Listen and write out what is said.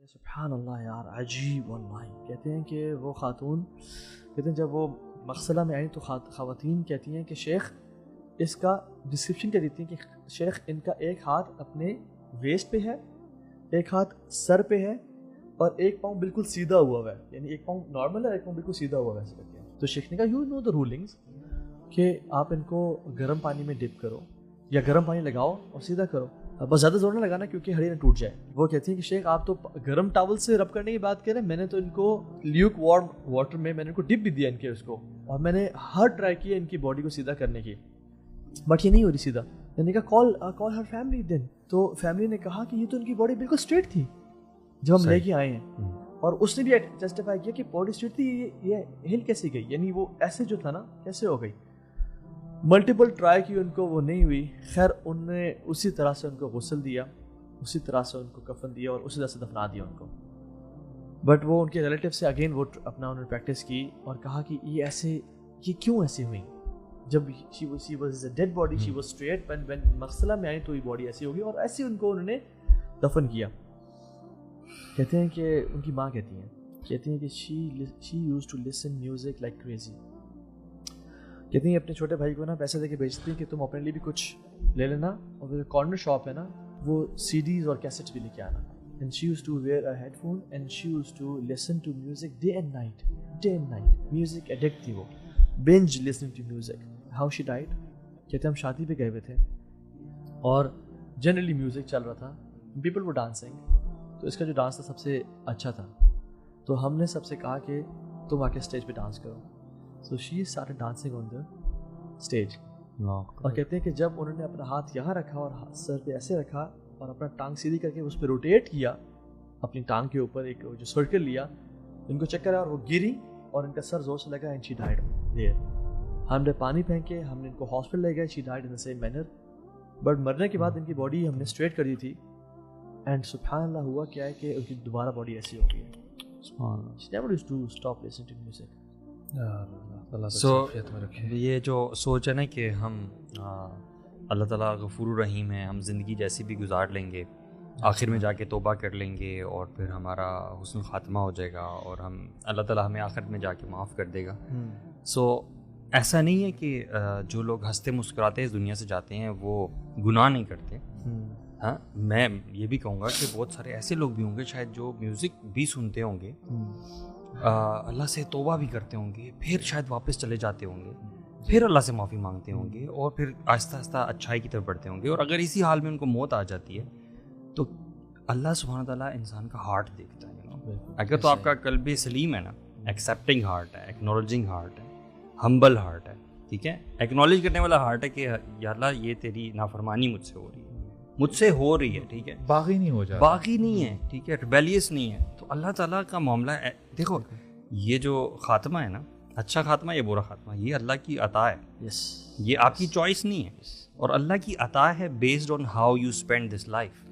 سبحان اللہ یار عجیب واللہ. کہتے ہیں کہ وہ خاتون کہتے ہیں جب وہ مغسلہ میں آئیں تو خواتین کہتی ہیں کہ شیخ اس کا ڈسکرپشن کیا دیتی ہیں کہ شیخ ان کا ایک ہاتھ اپنے ویسٹ پہ ہے, ایک ہاتھ سر پہ ہے, اور ایک پاؤں بالکل سیدھا ہوا ہے, یعنی ایک پاؤں نارمل ہے, ایک پاؤں بالکل سیدھا ہوا ہے ایسے کرتے ہیں. تو شیخ نے کہا یو نو دا رولنگس کہ آپ ان کو گرم پانی میں ڈپ کرو یا گرم پانی لگاؤ اور سیدھا کرو, بس زیادہ زور نہ لگانا کیونکہ ہڈی نہ ٹوٹ جائے. وہ کہتی ہیں کہ شیخ آپ تو گرم ٹاول سے رب کرنے کی بات کر رہے ہیں, میں نے تو ان کو لیوک وارم واٹر میں نے ان کو ڈپ بھی دیا ان کے اس کو, اور میں نے ہر ٹرائی کیا ان کی باڈی کو سیدھا کرنے کی, بٹ یہ نہیں ہو رہی سیدھا. میں نے کہا کال ہر فیملی دین. تو فیملی نے کہا کہ یہ تو ان کی باڈی بالکل اسٹریٹ تھی جب ہم لے کے آئے ہیں, اور اس نے بھی جسٹیفائی کیا کہ باڈی اسٹریٹ تھی, یہ ہل کیسے گئی, یعنی وہ ایسے جو تھا نا کیسے ہو گئی. ملٹیپل ٹرائی کی ان کو وہ نہیں ہوئی. خیر ان نے اسی طرح سے ان کو غسل دیا, اسی طرح سے ان کو کفن دیا اور اسی طرح سے دفنا دیا ان کو. بٹ وہ ان کے ریلیٹیو سے اگین وہ اپنا انہوں نے پریکٹس کی اور کہا کہ یہ کیوں ایسے ہوئی. جب she was a dead body, she was straight, when مغسلہ میں آئی تو یہ باڈی ایسی ہوگی, اور ایسے ان کو انہوں نے دفن کیا. کہتے ہیں کہ ان کی ماں کہتی ہیں کہ she used to listen music like crazy. کہتی ہیں اپنے چھوٹے بھائی کو نا پیسے دے کے بیچتی ہیں کہ تم اپنے لیے بھی کچھ لے لینا, اور جو کارنر شاپ ہے نا وہ سی ڈیز اور کیسٹس بھی لے کے آنا. And she used to wear a headphone and she used to listen to music day and night. Music addict تھی وہ, binge listening to music. How she died? کہتے ہیں ہم شادی پہ گئے ہوئے تھے اور جنرلی میوزک چل رہا تھا, people were dancing. تو اس کا جو ڈانس تھا سب سے اچھا تھا, تو ہم نے سب سے کہا کہ تم آ کے اسٹیج پہ ڈانس کرو. So she started dancing on the stage. اور کہتے ہیں کہ جب انہوں نے اپنا ہاتھ یہاں رکھا اور سر پہ ایسے رکھا اور اپنا ٹانگ سیدھی کر کے اس پہ روٹیٹ کیا اپنی ٹانگ کے اوپر ایک جو سرکل لیا, ان کو چکر آیا اور وہ گری اور ان کا سر زور سے لگا, and she died there. ہم نے پانی پھینکے, ہم نے ان کو ہاسپٹل لے گئے, she died in the same manner. But مرنے کے بعد ان کی باڈی ہم نے اسٹریٹ کر دی تھی, اینڈ سبحان اللہ ہوا کیا ہے کہ ان کی دوبارہ باڈی ایسی ہو گئی ہے. She never used to stop listening to music. سو یہ جو سوچ ہے نا کہ ہم اللہ تعالیٰ غفور الرحیم ہے, ہم زندگی جیسی بھی گزار لیں گے, آخر میں جا کے توبہ کر لیں گے اور پھر ہمارا حسن خاتمہ ہو جائے گا اور ہم اللہ تعالیٰ ہمیں آخر میں جا کے معاف کر دے گا. سو ایسا نہیں ہے کہ جو لوگ ہنستے مسکراتے اس دنیا سے جاتے ہیں وہ گناہ نہیں کرتے. ہاں میں یہ بھی کہوں گا کہ بہت سارے ایسے لوگ بھی ہوں گے شاید جو میوزک بھی سنتے ہوں گے, اللہ سے توبہ بھی کرتے ہوں گے, پھر شاید واپس چلے جاتے ہوں گے, پھر اللہ سے معافی مانگتے ہوں گے اور پھر آہستہ آہستہ اچھائی کی طرف بڑھتے ہوں گے. اور اگر اسی حال میں ان کو موت آ جاتی ہے تو اللہ سبحانہ تعالیٰ انسان کا ہارٹ دیکھتا ہے. اگر تو آپ کا قلب سلیم ہے نا, ایکسیپٹنگ ہارٹ ہے, ایکنالوجنگ ہارٹ ہے, ہمبل ہارٹ ہے, ٹھیک ہے, ایکنالج کرنے والا ہارٹ ہے کہ یا اللہ یہ تیری نافرمانی مجھ سے ہو رہی ہے, ٹھیک ہے, باغی نہیں ہے, ٹھیک ہے, ریبیلیس نہیں ہے, تو اللہ تعالیٰ کا معاملہ ہے. دیکھو یہ جو خاتمہ ہے نا, اچھا خاتمہ یا برا خاتمہ, یہ اللہ کی عطا ہے. یہ آپ کی چوائس نہیں ہے, اور اللہ کی عطا ہے based on how you spend this life.